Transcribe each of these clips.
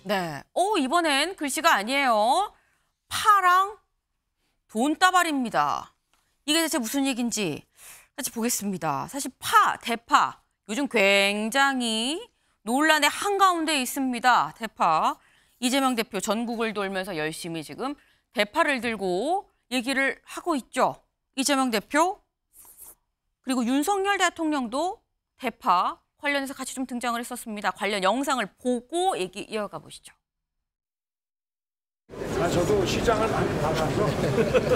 네. 이번엔 글씨가 아니에요. 파랑 돈다발입니다. 이게 대체 무슨 얘기인지 같이 보겠습니다. 사실 대파, 요즘 굉장히 논란의 한가운데 있습니다. 대파. 이재명 대표 전국을 돌면서 열심히 지금 대파를 들고 얘기를 하고 있죠. 이재명 대표, 그리고 윤석열 대통령도 대파 관련해서 같이 좀 등장을 했었습니다. 관련 영상을 보고 얘기 이어가 보시죠. 저도 시장을 많이 가봐서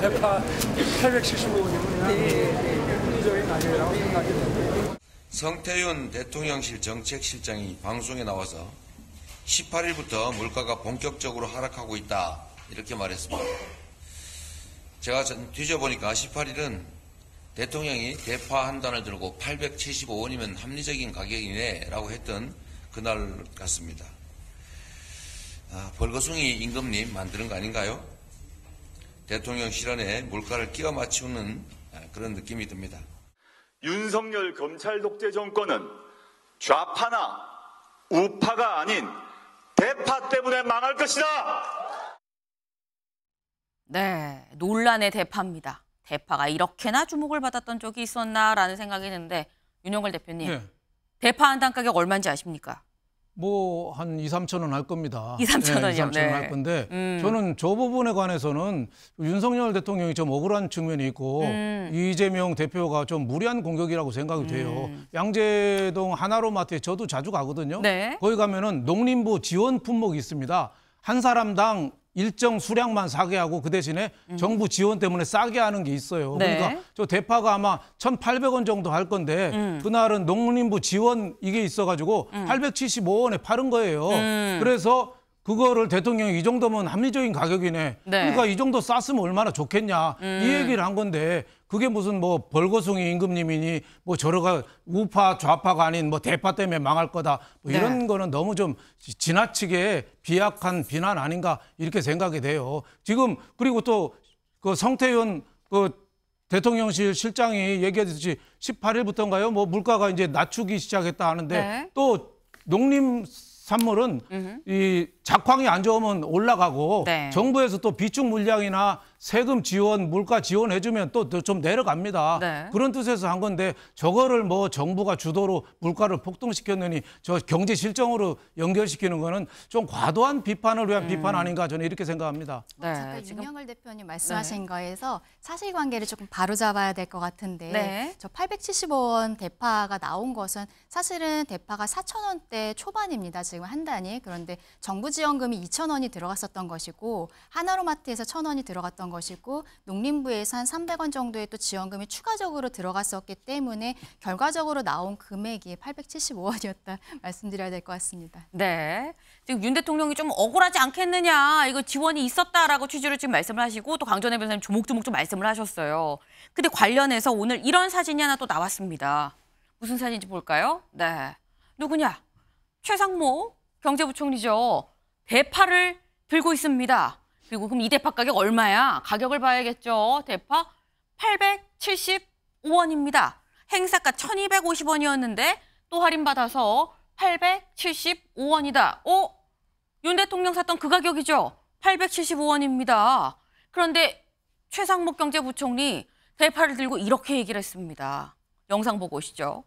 대파 875원이면 합리적인 가격이라고 생각이 됩니다. 성태윤 대통령실 정책실장이 방송에 나와서 18일부터 물가가 본격적으로 하락하고 있다 이렇게 말했습니다. 제가 뒤져보니까 18일은 대통령이 대파 한 단을 들고 875원이면 합리적인 가격이네 라고 했던 그날 같습니다. 벌거숭이 임금님 만드는 거 아닌가요? 대통령 실언에 물가를 끼워 맞추는 그런 느낌이 듭니다. 윤석열 검찰 독재 정권은 좌파나 우파가 아닌 대파 때문에 망할 것이다. 네, 논란의 대파입니다. 대파가 이렇게나 주목을 받았던 적이 있었나라는 생각이 드는데 윤영걸 대표님, 네. 대파 한 단 가격 얼마인지 아십니까? 뭐 한 2, 3천 원 할 겁니다. 2, 3천 원이요? 2, 3천 원 할 건데 저는 저 부분에 관해서는 윤석열 대통령이 좀 억울한 측면이 있고 이재명 대표가 좀 무리한 공격이라고 생각이 돼요. 양재동 하나로마트에 저도 자주 가거든요. 네. 거기 가면은 농림부 지원 품목이 있습니다. 한 사람당 일정 수량만 사게 하고 그 대신에 정부 지원 때문에 싸게 하는 게 있어요. 네. 그러니까 저 대파가 아마 1,800원 정도 할 건데 그날은 농림부 지원 이게 있어가지고 875원에 파는 거예요. 그래서 그거를 대통령이 이 정도면 합리적인 가격이네. 네. 그러니까 이 정도 쌌으면 얼마나 좋겠냐. 이 얘기를 한 건데 그게 무슨 뭐 벌거숭이 임금님이니 뭐 저러가 우파 좌파가 아닌 뭐 대파 때문에 망할 거다. 뭐 이런 네. 거는 너무 좀 지나치게 비약한 비난 아닌가 이렇게 생각이 돼요. 지금 그리고 또 그 성태윤 그 대통령실 실장이 얘기했듯이 18일부터인가요? 뭐 물가가 이제 낮추기 시작했다 하는데 네. 또 농림산물은 이 작황이 안 좋으면 올라가고 네. 정부에서 또 비축 물량이나 세금 지원, 물가 지원해주면 또 좀 내려갑니다. 네. 그런 뜻에서 한 건데 저거를 뭐 정부가 주도로 물가를 폭등시켰느니 저 경제 실정으로 연결시키는 거는 좀 과도한 비판을 위한 비판 아닌가 저는 이렇게 생각합니다. 네, 잠깐 지금 윤영걸 대표님 말씀하신 거에서 사실관계를 조금 바로잡아야 될 것 같은데 네. 저 875원 대파가 나온 것은 사실은 대파가 4,000원대 초반입니다. 지금 한 단이. 그런데 정부 지원금이 2,000원이 들어갔었던 것이고 하나로마트에서 1,000원이 들어갔던 것이고 농림부에서 한 300원 정도의 또 지원금이 추가적으로 들어갔었기 때문에 결과적으로 나온 금액이 875원이었다 말씀드려야 될 것 같습니다. 네. 지금 윤 대통령이 좀 억울하지 않겠느냐, 이거 지원이 있었다라고 취지로 지금 말씀을 하시고 또 강전혜 변호사님 조목조목 좀 말씀을 하셨어요. 근데 관련해서 오늘 이런 사진이 하나 또 나왔습니다. 무슨 사진인지 볼까요? 네. 누구냐? 최상목 경제부총리죠. 대파를 들고 있습니다. 그리고 그럼 이 대파 가격 얼마야? 가격을 봐야겠죠. 대파 875원입니다. 행사가 1,250원이었는데 또 할인받아서 875원이다. 윤 대통령 샀던 그 가격이죠. 875원입니다. 그런데 최상목 경제부총리 대파를 들고 이렇게 얘기를 했습니다. 영상 보고 오시죠.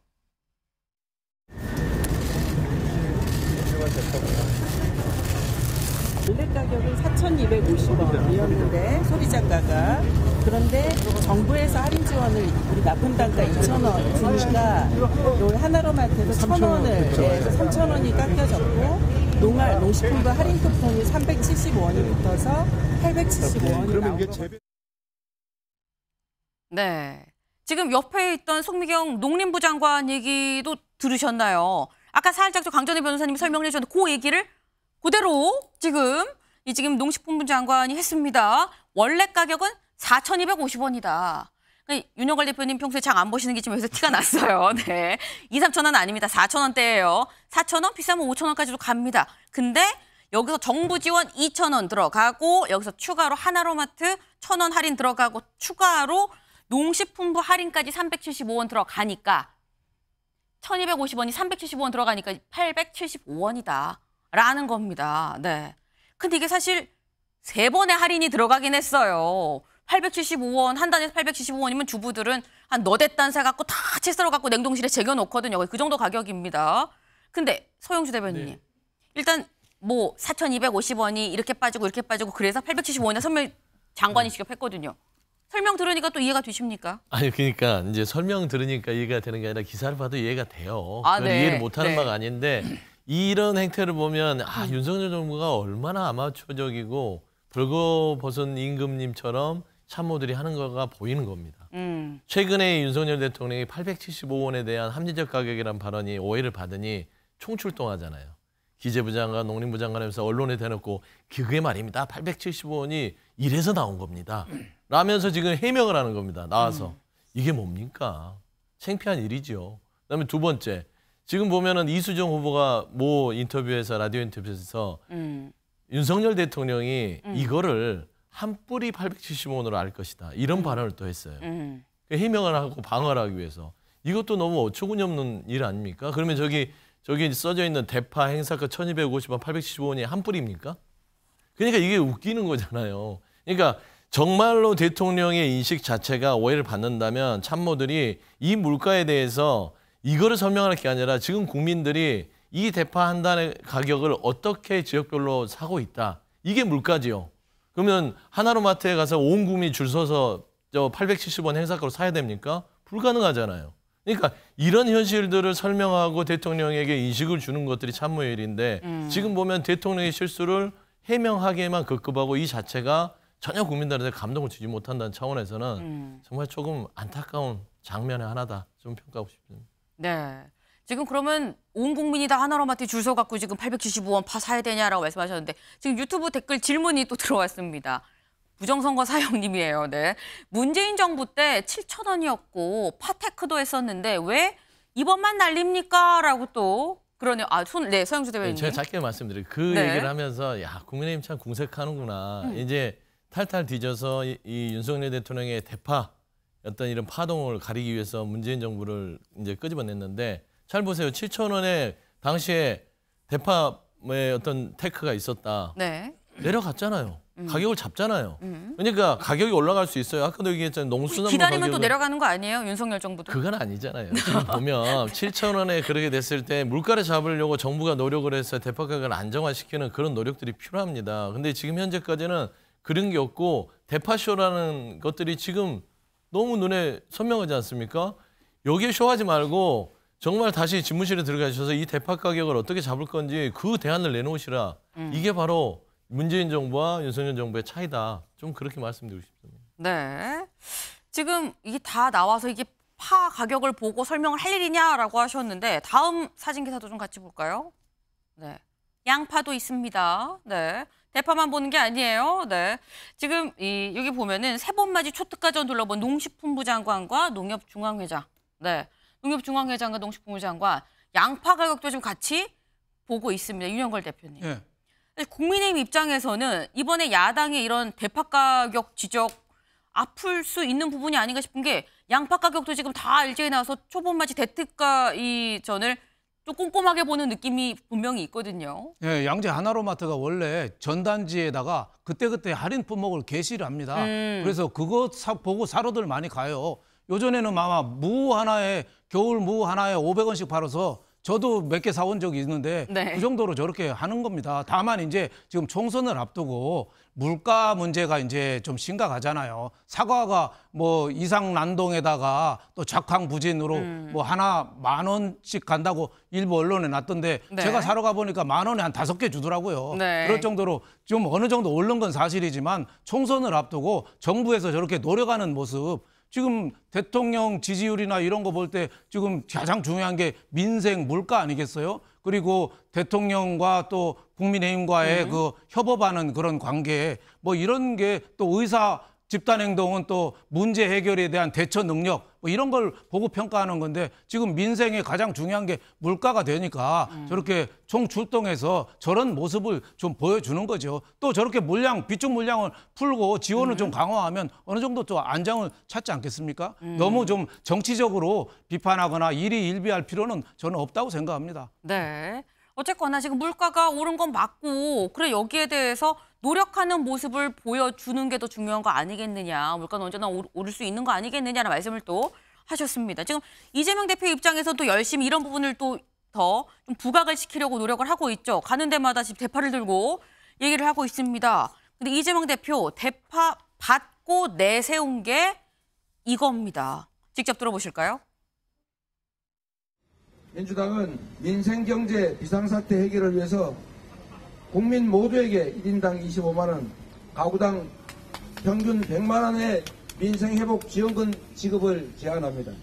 원래 가격은 4,250원이었는데 소비자가가 그런데 정부에서 할인 지원을 우리 납품 단가 2,000원 주니까 요 하나로마트에서 1,000원을 3,000원이 깎여졌고 농식품부 할인 쿠폰이 375원이 붙어서 875원이 나오고. 네. 지금 옆에 있던 송미경 농림부 장관 얘기도 들으셨나요? 아까 살짝 강전혜 변호사님이 설명해 주셨는데 그 얘기를 그대로 지금 농식품부 장관이 했습니다. 원래 가격은 4,250원이다. 윤영걸 대표님 평소에 장 안 보시는 게 지금 여기서 티가 났어요. 네. 2, 3천 원 아닙니다. 4,000원대예요. 4,000원 비싸면 5,000원까지도 갑니다. 근데 여기서 정부 지원 2,000원 들어가고 여기서 추가로 하나로마트 1,000원 할인 들어가고 추가로 농식품부 할인까지 375원 들어가니까 1,250원이 375원 들어가니까 875원이다. 라는 겁니다. 네. 근데 이게 사실 3번의 할인이 들어가긴 했어요. 875원, 한 단에서 875원이면 주부들은 한 너댓 단 사갖고 다 채 썰어갖고 냉동실에 쟁여놓거든요. 그 정도 가격입니다. 근데 서영주 대변인님, 네. 일단 뭐 4,250원이 이렇게 빠지고 그래서 875원에 선물 장관이 지급했거든요. 설명 들으니까 또 이해가 되십니까? 아니 그러니까 이제 설명 들으니까 이해가 되는 게 아니라 기사를 봐도 이해가 돼요. 아, 그걸 네. 이해를 못하는 네. 바가 아닌데 이런 행태를 보면 윤석열 정부가 얼마나 아마추어적이고 벌거벗은 임금님처럼 참모들이 하는 거가 보이는 겁니다. 최근에 윤석열 대통령이 875원에 대한 합리적 가격이라는 발언이 오해를 받으니 총출동하잖아요. 기재부 장관, 농림부 장관 하면서 언론에 대놓고 그게 말입니다. 875원이 이래서 나온 겁니다. 라면서 지금 해명을 하는 겁니다. 나와서. 이게 뭡니까? 창피한 일이죠. 그다음에 두 번째. 지금 보면은 이수정 후보가 모 인터뷰에서 라디오 인터뷰에서 윤석열 대통령이 이거를 한 뿌리 875원으로 알 것이다. 이런 발언을 또 했어요. 해명을 하고 방어를 하기 위해서. 이것도 너무 어처구니 없는 일 아닙니까? 그러면 저기 써져 있는 대파 행사가 1,250원, 875원이 한 뿌리입니까? 그러니까 이게 웃기는 거잖아요. 그러니까 정말로 대통령의 인식 자체가 오해를 받는다면 참모들이 이 물가에 대해서 이거를 설명할 게 아니라 지금 국민들이 이 대파 한 단의 가격을 어떻게 지역별로 사고 있다. 이게 물가지요. 그러면 하나로마트에 가서 온 국민이 줄 서서 저 870원 행사가로 사야 됩니까? 불가능하잖아요. 그러니까 이런 현실들을 설명하고 대통령에게 인식을 주는 것들이 참모의 일인데 지금 보면 대통령의 실수를 해명하기에만 급급하고 이 자체가 전혀 국민들한테 감동을 주지 못한다는 차원에서는 정말 조금 안타까운 장면의 하나다. 좀 평가하고 싶습니다. 네. 지금 그러면 온 국민이 다 하나로마트 줄 서갖고 지금 875원 파 사야 되냐라고 말씀하셨는데 지금 유튜브 댓글 질문이 또 들어왔습니다. 부정선거 사형님이에요. 네. 문재인 정부 때 7,000원이었고 파테크도 했었는데 왜 이번만 날립니까? 라고 또 그러네요. 네, 서영주 대변인님. 제가 짧게 말씀드려요. 그 네. 얘기를 하면서 야 국민의힘 참 궁색하는구나. 이제 탈탈 뒤져서 이 윤석열 대통령의 대파 어떤 이런 파동을 가리기 위해서 문재인 정부를 이제 끄집어냈는데 잘 보세요. 7,000원에 당시에 대파의 어떤 테크가 있었다. 네. 내려갔잖아요. 가격을 잡잖아요. 그러니까 가격이 올라갈 수 있어요. 아까도 얘기했잖아요. 농수산물 기다리면 또 가격은- 내려가는 거 아니에요? 윤석열 정부도. 그건 아니잖아요. 지금 보면 7,000원에 그렇게 됐을 때 물가를 잡으려고 정부가 노력을 해서 대파 가격을 안정화시키는 그런 노력들이 필요합니다. 근데 지금 현재까지는 그런 게 없고 대파쇼라는 것들이 지금 너무 눈에 선명하지 않습니까? 여기에 쇼하지 말고 정말 다시 집무실에 들어가셔서 이 대파 가격을 어떻게 잡을 건지 그 대안을 내놓으시라. 이게 바로 문재인 정부와 윤석열 정부의 차이다. 좀 그렇게 말씀드리고 싶습니다. 네. 지금 이게 다 나와서 이게 파 가격을 보고 설명을 할 일이냐라고 하셨는데 다음 사진 기사도 좀 같이 볼까요? 네. 양파도 있습니다. 네. 대파만 보는 게 아니에요. 네. 지금 여기 보면은 세번맞이 초특가전 둘러본 농식품부 장관과 농협중앙회장. 네. 농협중앙회장과 농식품부 장관 양파 가격도 좀 같이 보고 있습니다. 윤영걸 대표님. 예. 국민의힘 입장에서는 이번에 야당의 이런 대파 가격 지적 아플 수 있는 부분이 아닌가 싶은 게 양파 가격도 지금 다 일제히 나와서 초본맞이 대특가 이 전을 좀 꼼꼼하게 보는 느낌이 분명히 있거든요. 예, 양재 하나로마트가 원래 전단지에다가 그때그때 할인 품목을 게시를 합니다. 그래서 그거 보고 사러들 많이 가요. 요전에는 아마 무 하나에 겨울 무 하나에 500원씩 팔아서 저도 몇 개 사온 적이 있는데 네. 그 정도로 저렇게 하는 겁니다. 다만 이제 지금 총선을 앞두고 물가 문제가 이제 좀 심각하잖아요. 사과가 뭐 이상 난동에다가 또 작황부진으로 뭐 하나 10,000원씩 간다고 일부 언론에 났던데 네. 제가 사러 가보니까 10,000원에 한 5개 주더라고요. 네. 그럴 정도로 좀 어느 정도 오른 건 사실이지만 총선을 앞두고 정부에서 저렇게 노력하는 모습 지금 대통령 지지율이나 이런 거 볼 때 지금 가장 중요한 게 민생 물가 아니겠어요? 그리고 대통령과 또 국민의힘과의 그 협업하는 그런 관계 뭐 이런 게 또 의사 집단 행동은 또 문제 해결에 대한 대처 능력 뭐 이런 걸 보고 평가하는 건데 지금 민생에 가장 중요한 게 물가가 되니까 저렇게 총출동해서 저런 모습을 좀 보여주는 거죠. 또 저렇게 비축 물량을 풀고 지원을 좀 강화하면 어느 정도 또 안정을 찾지 않겠습니까? 너무 좀 정치적으로 비판하거나 일희일비할 필요는 저는 없다고 생각합니다. 네. 어쨌거나 지금 물가가 오른 건 맞고 그래 여기에 대해서 노력하는 모습을 보여주는 게 더 중요한 거 아니겠느냐. 물가는 언제나 오를 수 있는 거 아니겠느냐라는 말씀을 또 하셨습니다. 지금 이재명 대표 입장에서도 열심히 이런 부분을 또 더 좀 부각을 시키려고 노력을 하고 있죠. 가는 데마다 지금 대파를 들고 얘기를 하고 있습니다. 근데 이재명 대표 대파 받고 내세운 게 이겁니다. 직접 들어보실까요? 민주당은 민생경제 비상사태 해결을 위해서 국민 모두에게 1인당 25만 원, 가구당 평균 100만 원의 민생회복 지원금 지급을 제안합니다.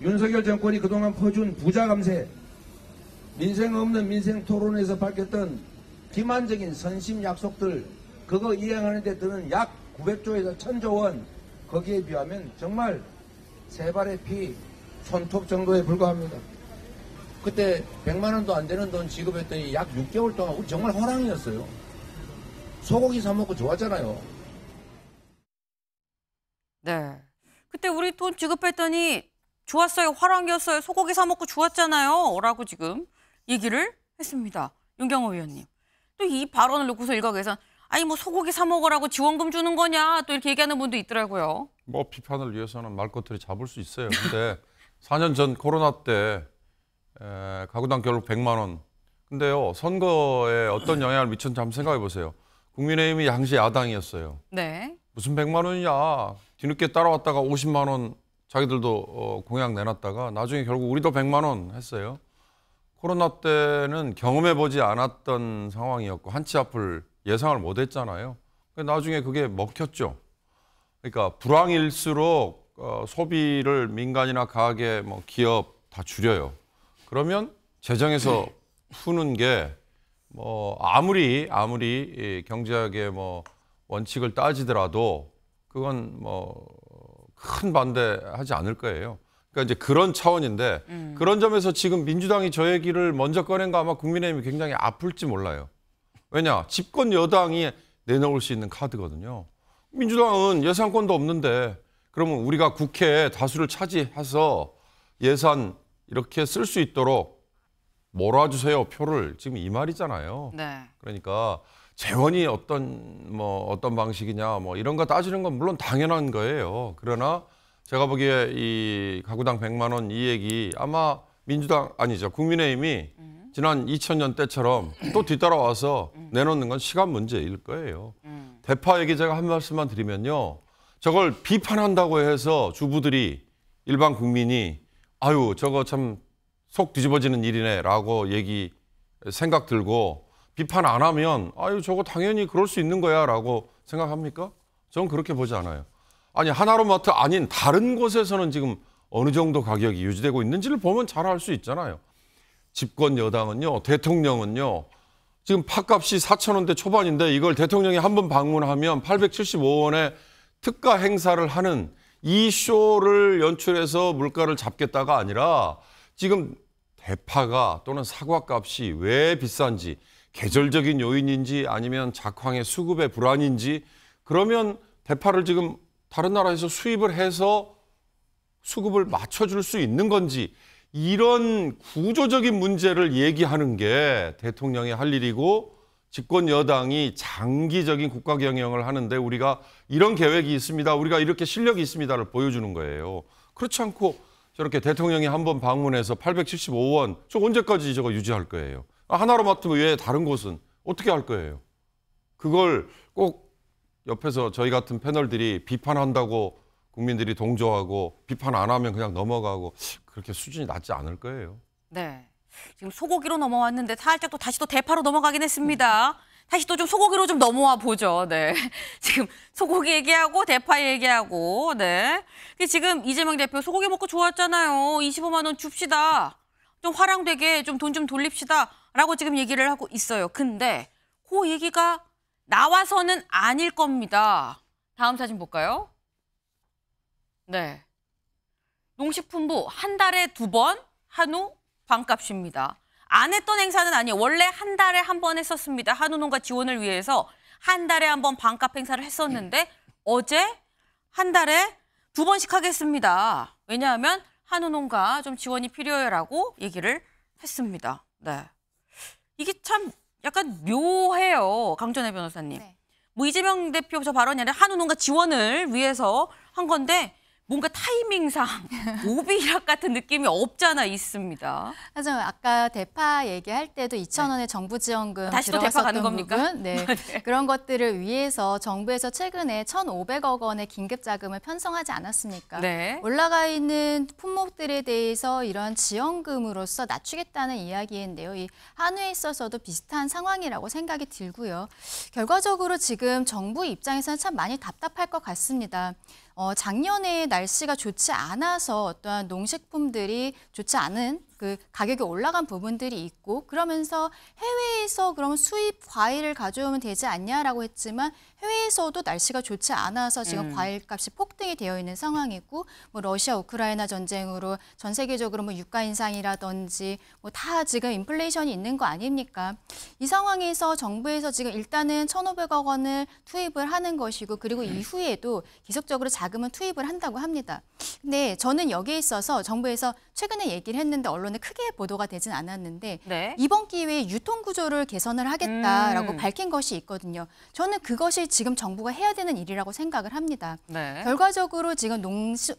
윤석열 정권이 그동안 퍼준 부자 감세, 민생 없는 민생 토론에서 밝혔던 기만적인 선심 약속들, 그거 이행하는 데 드는 약 900조에서 1000조 원, 거기에 비하면 정말 세 발의 피, 손톱 정도에 불과합니다. 그때 100만 원도 안 되는 돈 지급했더니 약 6개월 동안 우리 정말 호랑이였어요. 소고기 사 먹고 좋았잖아요. 네. 그때 우리 돈 지급했더니 좋았어요. 화랑이었어요. 소고기 사 먹고 좋았잖아요. 라고 지금 얘기를 했습니다. 윤경호 의원님. 또 이 발언을 놓고서 일각에선 아니 뭐 소고기 사 먹으라고 지원금 주는 거냐 또 이렇게 얘기하는 분도 있더라고요. 뭐 비판을 위해서는 말꼬투리 잡을 수 있어요. 근데 4년 전 코로나 때 가구당 결국 100만 원. 근데요, 선거에 어떤 영향을 미쳤는지 한번 생각해 보세요. 국민의힘이 당시 야당이었어요. 네. 무슨 100만 원이냐. 뒤늦게 따라왔다가 50만 원 자기들도 공약 내놨다가 나중에 결국 우리도 100만 원 했어요. 코로나 때는 경험해보지 않았던 상황이었고 한치 앞을 예상을 못했잖아요. 나중에 그게 먹혔죠. 그러니까 불황일수록 소비를 민간이나 가게, 뭐 기업 다 줄여요. 그러면 재정에서 푸는 게 뭐 아무리 경제학의 뭐 원칙을 따지더라도 그건 뭐 큰 반대하지 않을 거예요. 그러니까 이제 그런 차원인데 그런 점에서 지금 민주당이 저 얘기를 먼저 꺼낸 거 아마 국민의힘이 굉장히 아플지 몰라요. 왜냐? 집권 여당이 내놓을 수 있는 카드거든요. 민주당은 예산권도 없는데 그러면 우리가 국회에 다수를 차지해서 예산 이렇게 쓸 수 있도록 몰아주세요 표를 지금 이 말이잖아요. 네. 그러니까 재원이 어떤 방식이냐 뭐 이런 거 따지는 건 물론 당연한 거예요. 그러나 제가 보기에 이 가구당 100만 원 이 얘기 아마 민주당 아니죠 국민의힘이 지난 2000년 때처럼 또 뒤따라와서 내놓는 건 시간 문제일 거예요. 대파 얘기 제가 한 말씀만 드리면요. 저걸 비판한다고 해서 주부들이 일반 국민이 아유 저거 참 속 뒤집어지는 일이네라고 생각 들고 비판 안 하면 아유 저거 당연히 그럴 수 있는 거야라고 생각합니까? 저는 그렇게 보지 않아요. 아니 하나로마트 아닌 다른 곳에서는 지금 어느 정도 가격이 유지되고 있는지를 보면 잘 알 수 있잖아요. 집권 여당은요, 대통령은요. 지금 팥값이 4,000원대 초반인데 이걸 대통령이 한 번 방문하면 875원에 특가 행사를 하는 이 쇼를 연출해서 물가를 잡겠다가 아니라 지금 대파가 또는 사과값이 왜 비싼지 계절적인 요인인지 아니면 작황의 수급의 불안인지 그러면 대파를 지금 다른 나라에서 수입을 해서 수급을 맞춰줄 수 있는 건지 이런 구조적인 문제를 얘기하는 게 대통령이 할 일이고 집권 여당이 장기적인 국가 경영을 하는데 우리가 이런 계획이 있습니다. 우리가 이렇게 실력이 있습니다를 보여주는 거예요. 그렇지 않고 저렇게 대통령이 한번 방문해서 875원 저 언제까지 저거 유지할 거예요. 하나로마트 외에 다른 곳은 어떻게 할 거예요. 그걸 꼭 옆에서 저희 같은 패널들이 비판한다고 국민들이 동조하고 비판 안 하면 그냥 넘어가고 그렇게 수준이 낮지 않을 거예요. 네. 지금 소고기로 넘어왔는데 살짝 또 다시 또 대파로 넘어가긴 했습니다. 다시 또 좀 소고기로 좀 넘어와 보죠. 네. 지금 소고기 얘기하고 대파 얘기하고, 네. 지금 이재명 대표 소고기 먹고 좋았잖아요. 25만 원 줍시다. 좀 화랑되게 좀 돈 좀 돌립시다. 라고 지금 얘기를 하고 있어요. 근데 그 얘기가 나와서는 아닐 겁니다. 다음 사진 볼까요? 네. 농식품부 한 달에 2번 한우 반값입니다. 안 했던 행사는 아니에요. 원래 한 달에 한 번 했었습니다. 한우 농가 지원을 위해서 한 달에 한 번 반값 행사를 했었는데 어제 한 달에 2번씩 하겠습니다. 왜냐하면 한우 농가 좀 지원이 필요해라고 얘기를 했습니다. 네. 참 약간 묘해요. 강전혜 변호사님. 네. 뭐 이재명 대표 저 발언이 아니라 한우 농가 지원을 위해서 한 건데 뭔가 타이밍상 오비락 같은 느낌이 없잖아 있습니다. 하지만 아까 대파 얘기할 때도 2,000원의 정부 지원금 다시 또 대파 가는 들어갔었던 겁니까? 부분, 네. 네. 그런 것들을 위해서 정부에서 최근에 1,500억 원의 긴급 자금을 편성하지 않았습니까? 네. 올라가 있는 품목들에 대해서 이런 지원금으로서 낮추겠다는 이야기인데요. 이 한우에 있어서도 비슷한 상황이라고 생각이 들고요. 결과적으로 지금 정부 입장에서는 참 많이 답답할 것 같습니다. 작년에 날씨가 좋지 않아서 어떠한 농식품들이 좋지 않은 그 가격이 올라간 부분들이 있고 그러면서 해외에서 그러면 수입 과일을 가져오면 되지 않냐라고 했지만 해외에서도 날씨가 좋지 않아서 지금 과일값이 폭등이 되어 있는 상황이고 뭐 러시아 우크라이나 전쟁으로 전 세계적으로 뭐 유가 인상이라든지 뭐 다 지금 인플레이션이 있는 거 아닙니까? 이 상황에서 정부에서 지금 일단은 1,500억 원을 투입을 하는 것이고 그리고 이후에도 계속적으로 자금은 투입을 한다고 합니다. 근데 저는 여기에 있어서 정부에서 최근에 얘기를 했는데 언론에 크게 보도가 되진 않았는데 네. 이번 기회에 유통구조를 개선을 하겠다라고 밝힌 것이 있거든요. 저는 그것이 지금 정부가 해야 되는 일이라고 생각을 합니다. 네. 결과적으로 지금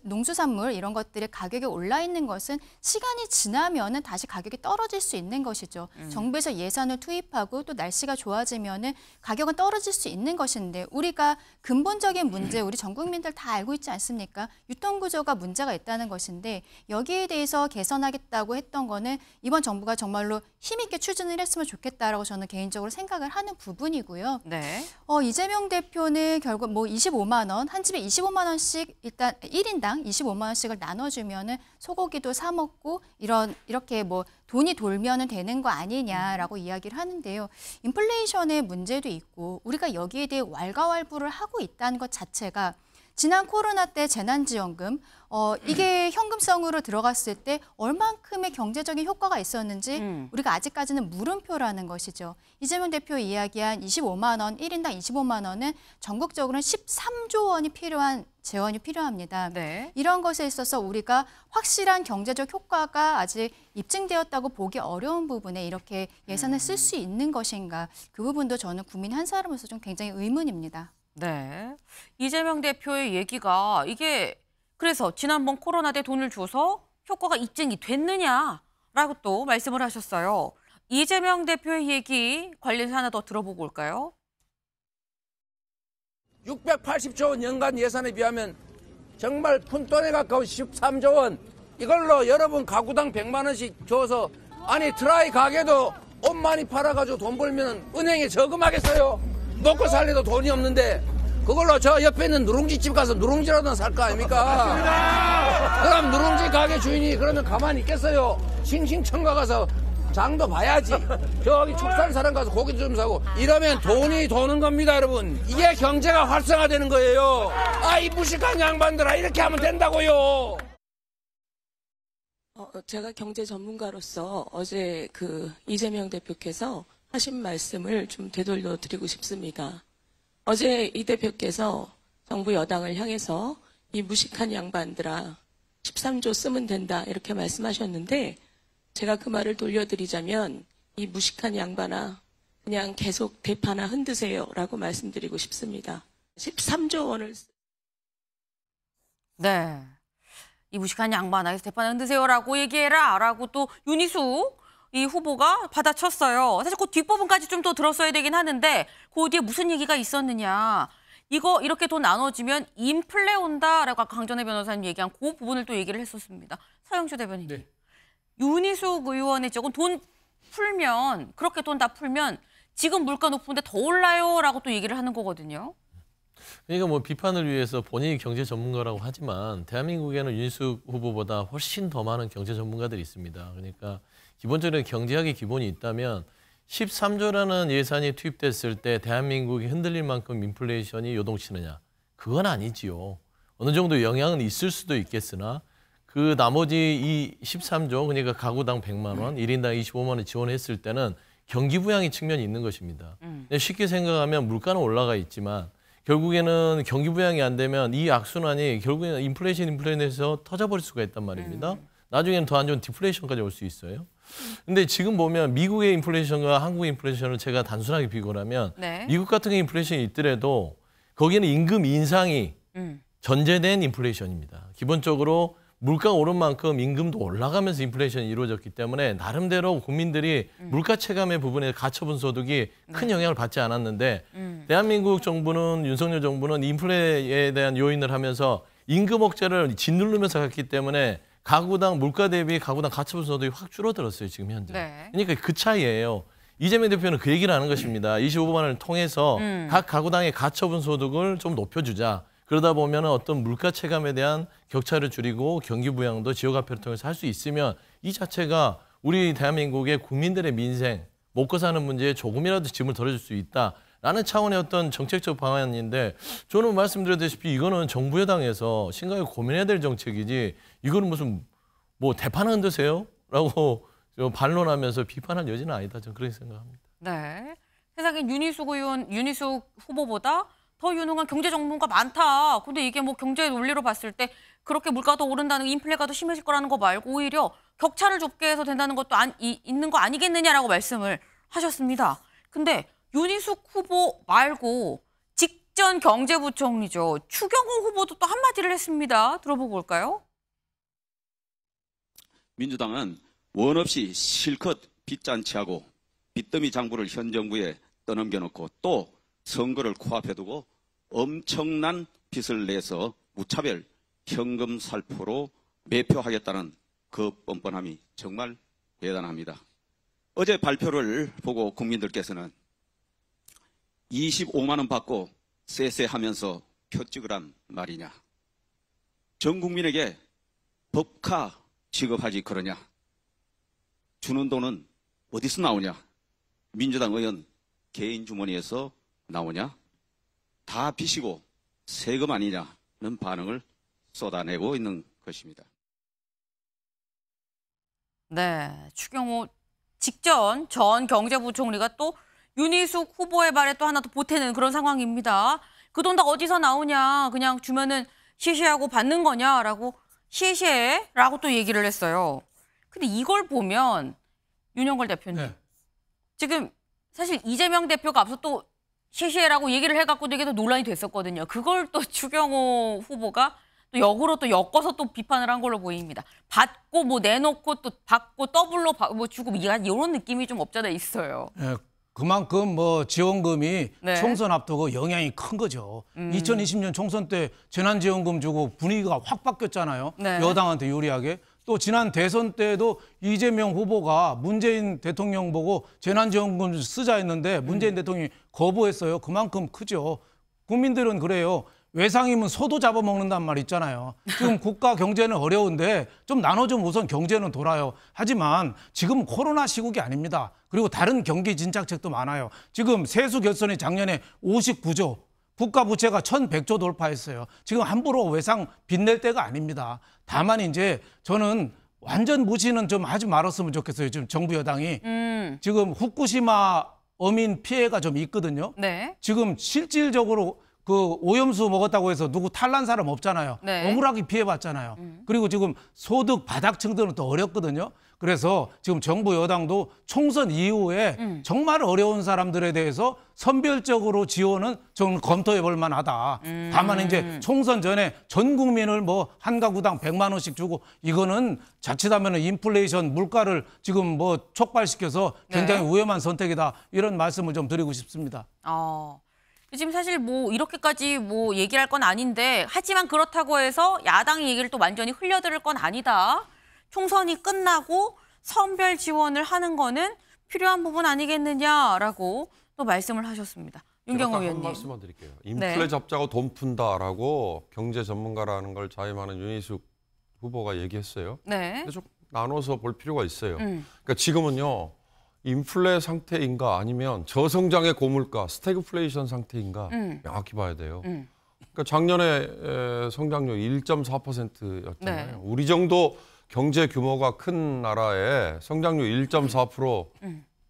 농수산물 이런 것들의 가격이 올라 있는 것은 시간이 지나면은 다시 가격이 떨어질 수 있는 것이죠. 정부에서 예산을 투입하고 또 날씨가 좋아지면은 가격은 떨어질 수 있는 것인데 우리가 근본적인 문제 우리 전 국민들 다 알고 있지 않습니까? 유통구조가 문제가 있다는 것인데 여기에 대해서 개선하겠다고 했던 거는 이번 정부가 정말로 힘있게 추진을 했으면 좋겠다라고 저는 개인적으로 생각을 하는 부분이고요. 네. 이재명 대표는 결국 뭐 25만 원, 한 집에 25만 원씩 일단 1인당 25만 원씩을 나눠주면은 소고기도 사 먹고 이렇게 뭐 돈이 돌면은 되는 거 아니냐라고 이야기를 하는데요. 인플레이션의 문제도 있고 우리가 여기에 대해 왈가왈부를 하고 있다는 것 자체가 지난 코로나 때 재난지원금 이게 현금성으로 들어갔을 때 얼만큼의 경제적인 효과가 있었는지 우리가 아직까지는 물음표라는 것이죠. 이재명 대표 이야기한 25만 원, 1인당 25만 원은 전국적으로는 13조 원이 필요한 재원이 필요합니다. 네. 이런 것에 있어서 우리가 확실한 경제적 효과가 아직 입증되었다고 보기 어려운 부분에 이렇게 예산을 쓸 수 있는 것인가 그 부분도 저는 국민 한 사람으로서 좀 굉장히 의문입니다. 네. 이재명 대표의 얘기가 이게 그래서 지난번 코로나 때 돈을 줘서 효과가 입증이 됐느냐라고 또 말씀을 하셨어요. 이재명 대표의 얘기 관련해서 하나 더 들어보고 올까요? 680조 원 연간 예산에 비하면 정말 푼돈에 가까운 13조 원. 이걸로 여러분 가구당 100만 원씩 줘서 아니 드라이 가게도 옷 많이 팔아가지고 돈 벌면 은행에 저금하겠어요? 먹고 살래도 돈이 없는데 그걸로 저 옆에 있는 누룽지집 가서 누룽지라도 살 거 아닙니까? 그럼 누룽지 가게 주인이 그러면 가만히 있겠어요? 싱싱청가 가서 장도 봐야지. 저기 축산 사람 가서 고기도 좀 사고 이러면 돈이 도는 겁니다, 여러분. 이게 경제가 활성화되는 거예요. 이 무식한 양반들아 이렇게 하면 된다고요. 제가 경제 전문가로서 어제 이재명 대표께서 하신 말씀을 좀 되돌려 드리고 싶습니다. 어제 이 대표께서 정부 여당을 향해서 이 무식한 양반들아 13조 쓰면 된다 이렇게 말씀하셨는데 제가 그 말을 돌려드리자면 이 무식한 양반아 그냥 계속 대파나 흔드세요라고 말씀드리고 싶습니다. 13조 원을 네. 이 무식한 양반아 대파나 흔드세요라고 얘기해라라고 또 윤희수 이 후보가 받아쳤어요. 사실 그 뒷부분까지 좀 더 들었어야 되긴 하는데 그 뒤에 무슨 얘기가 있었느냐. 이거 이렇게 돈 나눠주면 인플레 온다라고 아까 강전혜 변호사님 얘기한 그 부분을 또 얘기를 했었습니다. 서영주 대변인. 네. 윤희숙 의원의 쪽은 돈 풀면 그렇게 돈 다 풀면 지금 물가 높은데 더 올라요라고 또 얘기를 하는 거거든요. 그러니까 뭐 비판을 위해서 본인이 경제 전문가라고 하지만 대한민국에는 윤희숙 후보보다 훨씬 더 많은 경제 전문가들이 있습니다. 그러니까 기본적으로 경제학의 기본이 있다면 13조라는 예산이 투입됐을 때 대한민국이 흔들릴 만큼 인플레이션이 요동치느냐. 그건 아니지요. 어느 정도 영향은 있을 수도 있겠으나 그 나머지 이 13조 그러니까 가구당 100만 원, 1인당 25만 원 지원했을 때는 경기 부양의 측면이 있는 것입니다. 쉽게 생각하면 물가는 올라가 있지만 결국에는 경기 부양이 안 되면 이 악순환이 결국에는 인플레이션에서 터져버릴 수가 있단 말입니다. 나중에는 더 안 좋은 디플레이션까지 올 수 있어요. 근데 지금 보면 미국의 인플레이션과 한국의 인플레이션을 제가 단순하게 비교를 하면 네. 미국 같은 경우 인플레이션이 있더라도 거기는 임금 인상이 전제된 인플레이션입니다. 기본적으로 물가가 오른 만큼 임금도 올라가면서 인플레이션이 이루어졌기 때문에 나름대로 국민들이 물가 체감의 부분에 가처분 소득이 큰 영향을 받지 않았는데 대한민국 정부는 윤석열 정부는 인플레에 대한 요인을 하면서 임금 억제를 짓누르면서 갔기 때문에 가구당 물가 대비 가구당 가처분 소득이 확 줄어들었어요, 지금 현재. 네. 그러니까 그 차이예요. 이재명 대표는 그 얘기를 하는 것입니다. 25만 원을 통해서 각 가구당의 가처분 소득을 좀 높여주자. 그러다 보면 어떤 물가 체감에 대한 격차를 줄이고 경기 부양도 지역화폐를 통해서 할 수 있으면 이 자체가 우리 대한민국의 국민들의 민생, 먹고 사는 문제에 조금이라도 짐을 덜어줄 수 있다라는 차원의 어떤 정책적 방안인데 저는 말씀드렸다시피 이거는 정부 여당에서 심각하게 고민해야 될 정책이지 이거는 무슨 뭐 대판 흔드세요? 라고 반론하면서 비판할 여지는 아니다. 저는 그렇게 생각합니다. 네. 세상에 윤희숙 후보보다 더 유능한 경제 전문가 많다. 근데 이게 뭐 경제 논리로 봤을 때 그렇게 물가가 더 오른다는 인플레가 더 심해질 거라는 거 말고 오히려 격차를 좁게 해서 된다는 것도 있는 거 아니겠느냐라고 말씀을 하셨습니다. 근데 윤희숙 후보 말고 직전 경제부총리죠. 추경호 후보도 또 한마디를 했습니다. 들어보고 올까요? 민주당은 원 없이 실컷 빚잔치하고 빚더미 장부를 현 정부에 떠넘겨놓고 또 선거를 코앞에 두고 엄청난 빚을 내서 무차별 현금 살포로 매표하겠다는 그 뻔뻔함이 정말 대단합니다. 어제 발표를 보고 국민들께서는 25만 원 받고 쎄쎄하면서 표 찍으란 말이냐. 전 국민에게 법카 지급하지 그러냐. 주는 돈은 어디서 나오냐. 민주당 의원 개인 주머니에서 나오냐? 다 빚이고 세금 아니냐는 반응을 쏟아내고 있는 것입니다. 네, 추경호 직전 전 경제부총리가 또 윤희숙 후보의 말에 또 하나 더 보태는 그런 상황입니다. 그 돈 다 어디서 나오냐? 그냥 주면은 시시하고 받는 거냐라고 시시해라고 또 얘기를 했어요. 근데 이걸 보면 윤영걸 대표님 네. 지금 사실 이재명 대표가 앞서 또 시시해라고 얘기를 해갖고 되게 또 논란이 됐었거든요. 그걸 또 추경호 후보가 또 역으로 또 엮어서 또 비판을 한 걸로 보입니다. 받고 뭐 내놓고 또 받고 더블로 뭐 주고 이런 느낌이 좀 없잖아 있어요. 예, 그만큼 뭐 지원금이 네. 총선 앞두고 영향이 큰 거죠. 2020년 총선 때 재난지원금 주고 분위기가 확 바뀌었잖아요. 네. 여당한테 유리하게. 또 지난 대선 때도 이재명 후보가 문재인 대통령 보고 재난지원금 쓰자 했는데 문재인 대통령이 거부했어요. 그만큼 크죠. 국민들은 그래요. 외상이면 소도 잡아먹는단 말 있잖아요. 지금 국가 경제는 어려운데 좀 나눠주면 우선 경제는 돌아요. 하지만 지금 코로나 시국이 아닙니다. 그리고 다른 경기 진작책도 많아요. 지금 세수 결손이 작년에 59조, 국가 부채가 1,100조 돌파했어요. 지금 함부로 외상 빚낼 때가 아닙니다. 다만 이제 저는 완전 무시는 좀 하지 말았으면 좋겠어요. 지금 정부 여당이. 지금 후쿠시마 어민 피해가 좀 있거든요. 네. 지금 실질적으로 그 오염수 먹었다고 해서 누구 탈난 사람 없잖아요. 네. 억울하게 피해봤잖아요. 그리고 지금 소득 바닥층들은 또 어렵거든요. 그래서 지금 정부 여당도 총선 이후에 정말 어려운 사람들에 대해서 선별적으로 지원은 좀 검토해 볼 만하다. 다만 이제 총선 전에 전 국민을 뭐 한 가구당 100만 원씩 주고 이거는 자칫하면 인플레이션 물가를 지금 뭐 촉발시켜서 굉장히 네. 위험한 선택이다. 이런 말씀을 좀 드리고 싶습니다. 지금 사실 뭐 이렇게까지 뭐 얘기할 건 아닌데 하지만 그렇다고 해서 야당의 얘기를 또 완전히 흘려들을 건 아니다. 총선이 끝나고 선별 지원을 하는 거는 필요한 부분 아니겠느냐라고 또 말씀을 하셨습니다. 윤경호 한 의원님. 말씀만 드릴게요. 인플레 잡자고 돈 푼다라고 경제 전문가라는 걸 자임하는 윤희숙 후보가 얘기했어요. 네. 근데 좀 나눠서 볼 필요가 있어요. 그러니까 지금은요. 인플레 상태인가 아니면 저성장의 고물가, 스태그플레이션 상태인가 명확히 봐야 돼요. 그러니까 작년에 성장률 1.4%였잖아요. 네. 우리 정도 경제 규모가 큰 나라에 성장률 1.4%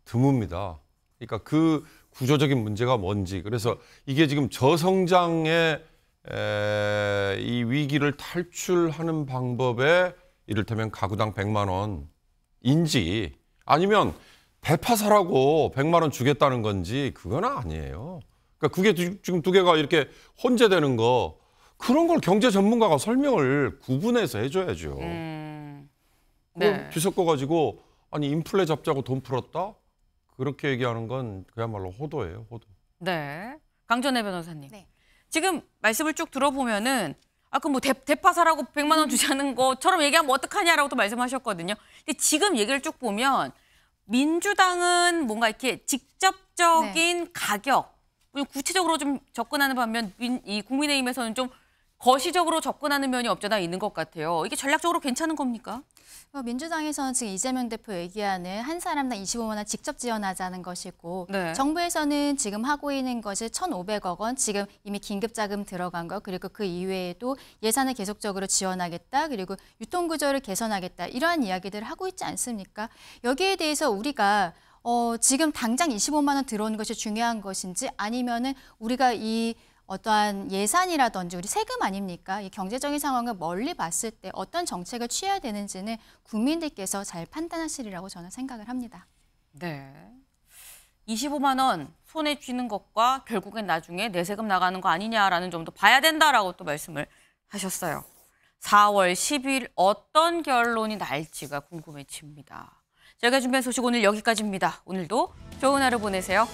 드뭅니다. 그러니까 그 구조적인 문제가 뭔지. 그래서 이게 지금 저성장의 이 위기를 탈출하는 방법에 이를테면 가구당 100만 원인지 아니면 대파 사라고 100만 원 주겠다는 건지 그건 아니에요. 그러니까 그게 지금 두 개가 이렇게 혼재되는 거 그런 걸 경제 전문가가 설명을 구분해서 해줘야죠. 네. 뒤섞어가지고 아니 인플레 잡자고 돈 풀었다? 그렇게 얘기하는 건 그야말로 호도예요, 호도. 네. 강전혜 변호사님. 네. 지금 말씀을 쭉 들어보면은 아까 뭐 대파 사라고 100만 원 주자는 것처럼 얘기하면 어떡하냐라고 또 말씀하셨거든요. 근데 지금 얘기를 쭉 보면 민주당은 뭔가 이렇게 직접적인 가격, 구체적으로 좀 접근하는 반면 이 국민의힘에서는 좀 거시적으로 접근하는 면이 없잖아 있는 것 같아요. 이게 전략적으로 괜찮은 겁니까? 민주당에서는 지금 이재명 대표 얘기하는 한 사람당 25만 원 직접 지원하자는 것이고 네. 정부에서는 지금 하고 있는 것이 1,500억 원 지금 이미 긴급자금 들어간 거 그리고 그 이외에도 예산을 계속적으로 지원하겠다 그리고 유통구조를 개선하겠다 이러한 이야기들을 하고 있지 않습니까? 여기에 대해서 우리가 지금 당장 25만 원 들어오는 것이 중요한 것인지 아니면은 우리가 이 어떠한 예산이라든지 우리 세금 아닙니까? 이 경제적인 상황을 멀리 봤을 때 어떤 정책을 취해야 되는지는 국민들께서 잘 판단하시리라고 저는 생각을 합니다. 네. 25만 원 손에 쥐는 것과 결국엔 나중에 내 세금 나가는 거 아니냐라는 점도 봐야 된다라고 또 말씀을 하셨어요. 4월 10일 어떤 결론이 날지가 궁금해집니다. 저희가 준비한 소식 오늘 여기까지입니다. 오늘도 좋은 하루 보내세요.